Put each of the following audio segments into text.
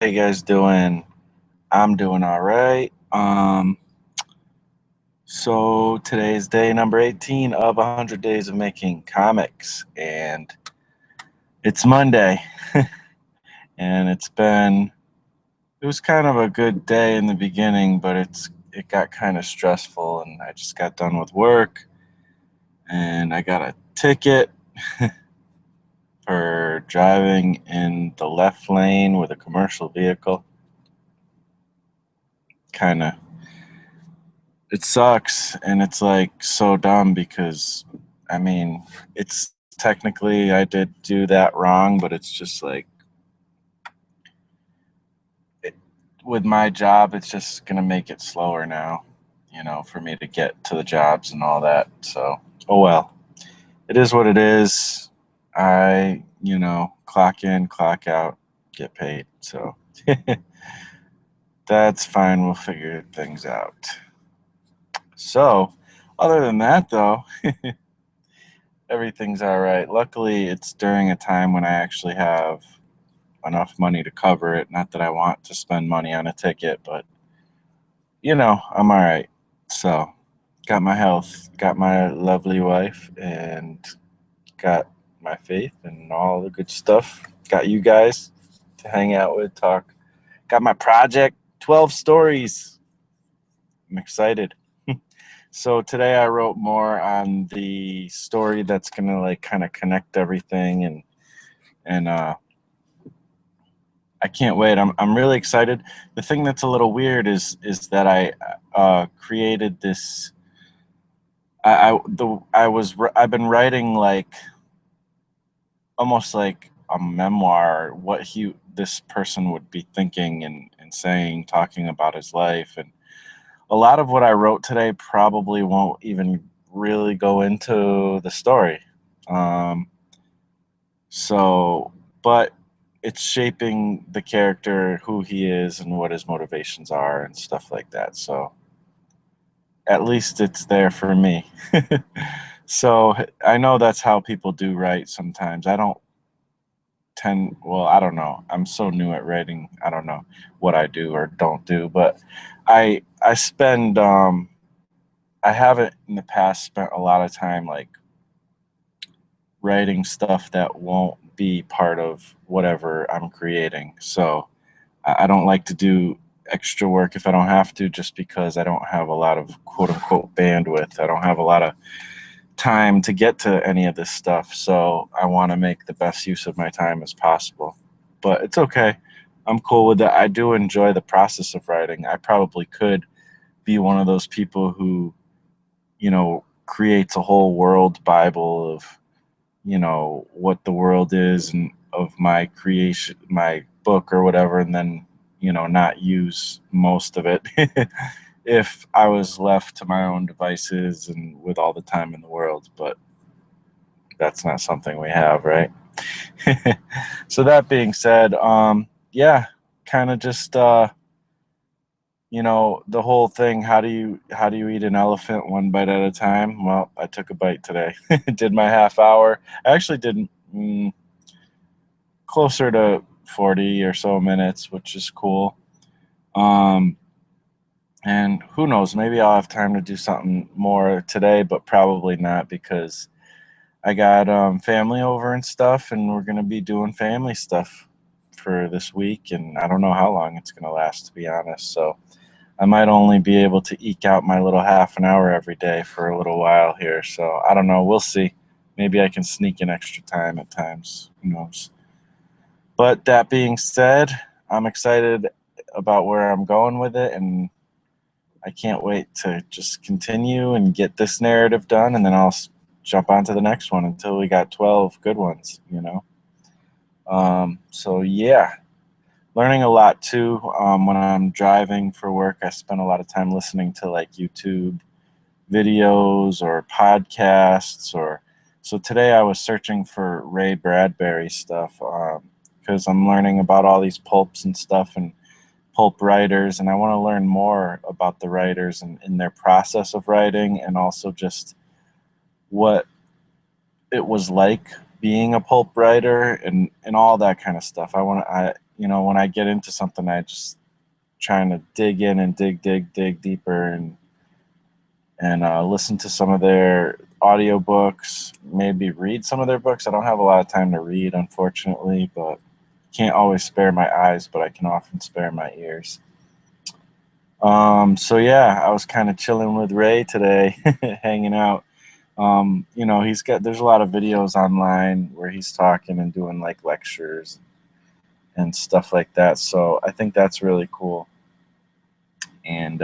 you guys doing? I'm doing all right. So today's day number 18 of 100 days of making comics, and it's Monday, and it was kind of a good day in the beginning, but it got kind of stressful, and I just got done with work, and I got a ticket for driving in the left lane with a commercial vehicle. Kind of It sucks, and it's like so dumb because I mean, it's technically I did do that wrong, but it's just like it, with my job, it's just gonna make it slower now, for me to get to the jobs and all that. So, oh well, it is what it is. Clock in, clock out, get paid. So that's fine. We'll figure things out. So, other than that, though, everything's all right. Luckily, it's during a time when I actually have enough money to cover it. Not that I want to spend money on a ticket, but I'm all right. So, got my health, got my lovely wife, and got my faith and all the good stuff. Got you guys to hang out with, talk. Got my project, 12 stories. I'm excited. So today I wrote more on the story that's gonna like kind of connect everything, and I can't wait. I'm really excited. The thing that's a little weird is that I created this. I've been writing like almost like a memoir, what this person would be thinking and saying, talking about his life, and a lot of what I wrote today probably won't even really go into the story. Um, so, but it's shaping the character, who he is, and what his motivations are, and stuff like that. So, at least it's there for me. So, I know that's how people do write sometimes. I don't well, I don't know. I'm so new at writing. I don't know what I do or don't do, but I spend I haven't in the past spent a lot of time like writing stuff that won't be part of whatever I'm creating. So I don't like to do extra work if I don't have to, just because I don't have a lot of quote unquote bandwidth. I don't have a lot of time to get to any of this stuff. So I want to make the best use of my time as possible. But it's okay. I'm cool with that. I do enjoy the process of writing. I probably could be one of those people who creates a whole world Bible of, what the world is and of my creation, my book or whatever, and then, not use most of it if I was left to my own devices and with all the time in the world. But that's not something we have, right? So that being said, yeah, kind of just, the whole thing, how do you eat an elephant one bite at a time? Well, I took a bite today. Did my half hour. I actually did closer to 40 or so minutes, which is cool. Um, and who knows, maybe I'll have time to do something more today, but probably not, because I got family over and stuff, and we're going to be doing family stuff for this week, and I don't know how long it's going to last, to be honest. So I might only be able to eke out my little half an hour every day for a little while here. So I don't know. We'll see. Maybe I can sneak in extra time at times. Who knows? But that being said, I'm excited about where I'm going with it, and I can't wait to just continue and get this narrative done, and then I'll jump on to the next one until we got 12 good ones. So yeah, learning a lot too. When I'm driving for work, I spend a lot of time listening to like YouTube videos or podcasts. Or so today I was searching for Ray Bradbury stuff, because I'm learning about all these pulps and stuff and pulp writers, and I want to learn more about the writers and in their process of writing, and also just what it was like being a pulp writer and all that kind of stuff. you know, when I get into something, I just trying to dig in and dig deeper, and listen to some of their audiobooks, maybe read some of their books. I don't have a lot of time to read, unfortunately, but can't always spare my eyes, but I can often spare my ears. So yeah, I was kind of chilling with Ray today, hanging out. You know, there's a lot of videos online where he's talking and doing like lectures and stuff like that. So I think that's really cool. And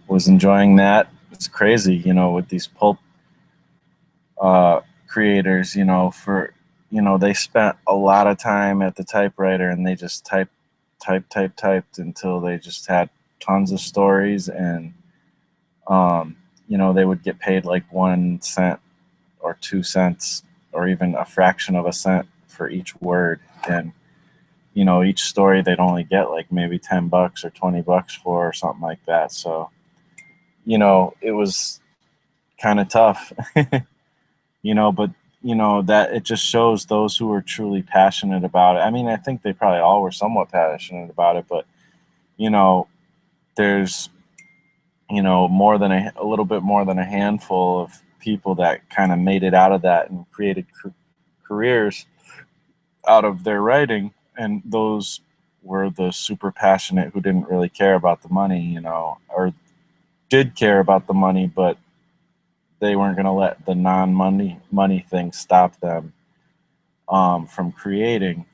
was enjoying that. It's crazy, you know, with these pulp creators, you know, they spent a lot of time at the typewriter and they just typed until they just had tons of stories, and you know, they would get paid like 1 cent or 2 cents or even a fraction of a cent for each word. And you know, each story they'd only get like maybe $10 or $20 for, or something like that. So you know, it was kind of tough. You know, but you know, that it just shows those who are truly passionate about it. I mean, I think they probably all were somewhat passionate about it, but you know, there's, you know, more than a little bit more than a handful of people that kind of made it out of that and created careers out of their writing, and those were the super passionate who didn't really care about the money, you know, or did care about the money, but they weren't going to let the non-money thing stop them from creating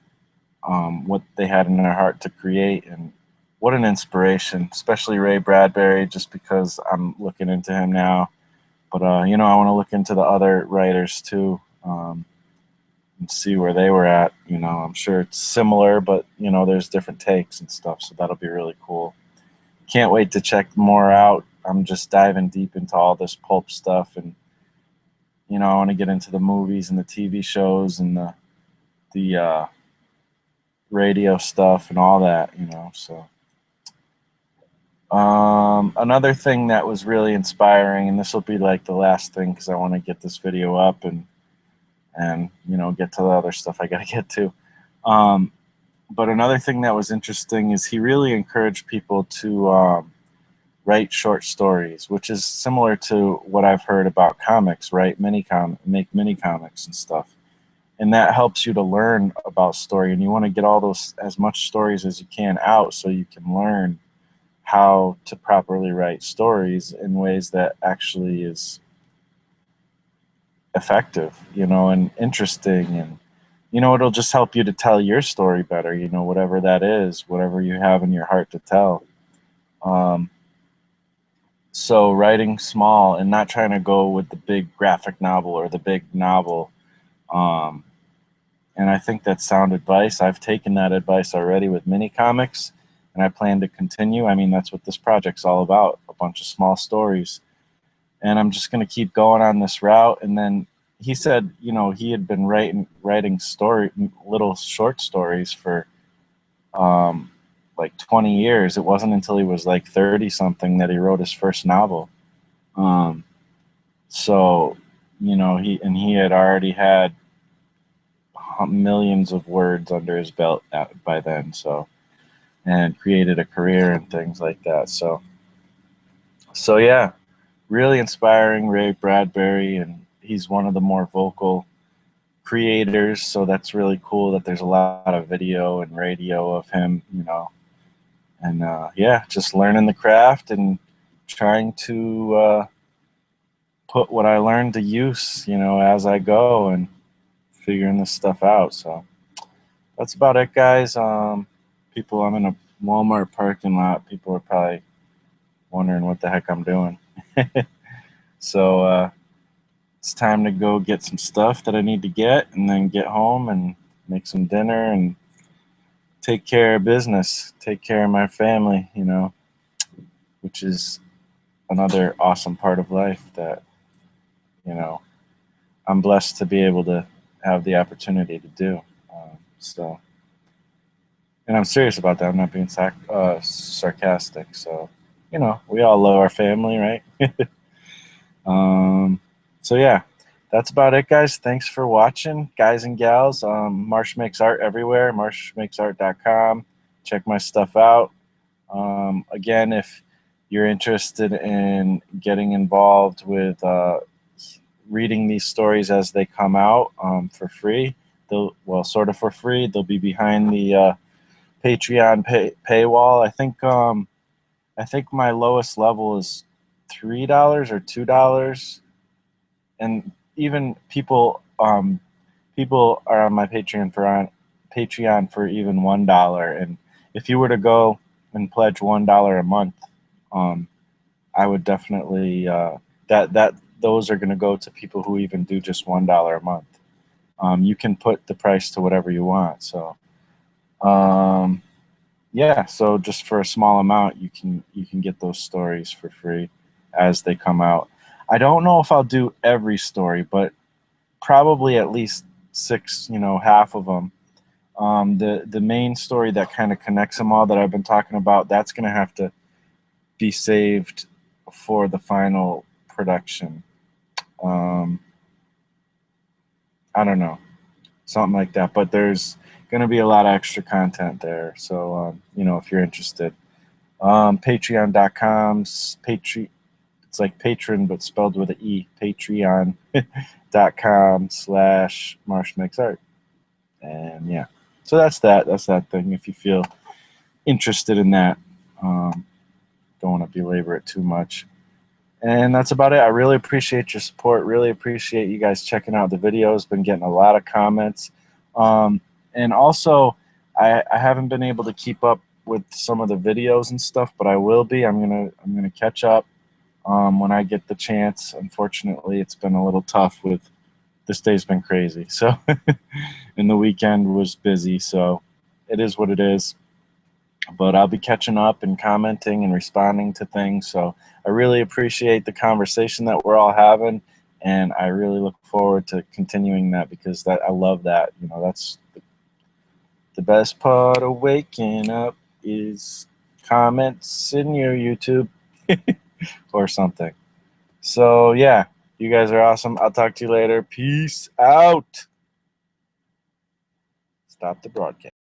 what they had in their heart to create. And what an inspiration, especially Ray Bradbury, just because I'm looking into him now. But you know, I want to look into the other writers too, and see where they were at. You know, I'm sure it's similar, but you know, there's different takes and stuff, so that'll be really cool. Can't wait to check more out. I'm just diving deep into all this pulp stuff, and you know, I want to get into the movies and the TV shows and the radio stuff and all that, you know. So another thing that was really inspiring, and this will be like the last thing because I want to get this video up and you know, get to the other stuff I got to get to. But another thing that was interesting is he really encouraged people to write short stories, which is similar to what I've heard about comics, right? Make mini comics and stuff. And that helps you to learn about story, and you want to get all those, as much stories as you can, out so you can learn how to properly write stories in ways that actually is effective, you know, and interesting, and you know, it'll just help you to tell your story better, you know, whatever that is, whatever you have in your heart to tell. So writing small and not trying to go with the big graphic novel or the big novel. And I think that's sound advice. I've taken that advice already with mini comics, and I plan to continue. I mean, that's what this project's all about, a bunch of small stories. And I'm just going to keep going on this route. And then he said, you know, he had been writing little short stories for like 20 years. It wasn't until he was like 30 something that he wrote his first novel. So, you know, he had already had millions of words under his belt by then. So, and created a career and things like that. So yeah, really inspiring, Ray Bradbury, and he's one of the more vocal creators. So that's really cool that there's a lot of video and radio of him, you know. And yeah, just learning the craft and trying to put what I learned to use, you know, as I go and figuring this stuff out. So that's about it, guys. People, I'm in a Walmart parking lot. People are probably wondering what the heck I'm doing. So it's time to go get some stuff that I need to get, and then get home and make some dinner and take care of business, take care of my family, you know, which is another awesome part of life that, you know, I'm blessed to be able to have the opportunity to do. So, and I'm serious about that. I'm not being sarcastic. So, you know, we all love our family, right? So yeah, that's about it, guys. Thanks for watching, guys and gals. Marsh Makes Art everywhere, marshmakesart.com. Check my stuff out. Again, if you're interested in getting involved with reading these stories as they come out for free, well, sort of for free. They'll be behind the Patreon paywall. I think my lowest level is $3 or $2, and even people are on my Patreon for even $1. And if you were to go and pledge $1 a month, I would definitely that those are going to go to people who even do just $1 a month. You can put the price to whatever you want. So yeah, so just for a small amount, you can get those stories for free as they come out. I don't know if I'll do every story, but probably at least 6, half of them. The main story that kind of connects them all that I've been talking about, that's going to have to be saved for the final production. I don't know, something like that. But there's going to be a lot of extra content there. So, if you're interested, patreon.com, it's like patron, but spelled with an E, patreon.com/marshmakesart. And yeah, so that's that thing. If you feel interested in that, don't want to belabor it too much. And that's about it. I really appreciate your support. Really appreciate you guys checking out the videos. Been getting a lot of comments. And also, I haven't been able to keep up with some of the videos and stuff, but I will be. I'm gonna catch up when I get the chance. Unfortunately, it's been a little tough with this day's been crazy. So, and the weekend was busy. So, it is what it is. But I'll be catching up and commenting and responding to things. So I really appreciate the conversation that we're all having, and I really look forward to continuing that because I love that. That's the best part of waking up is comments in your YouTube or something. So yeah, you guys are awesome. I'll talk to you later. Peace out. Stop the broadcast.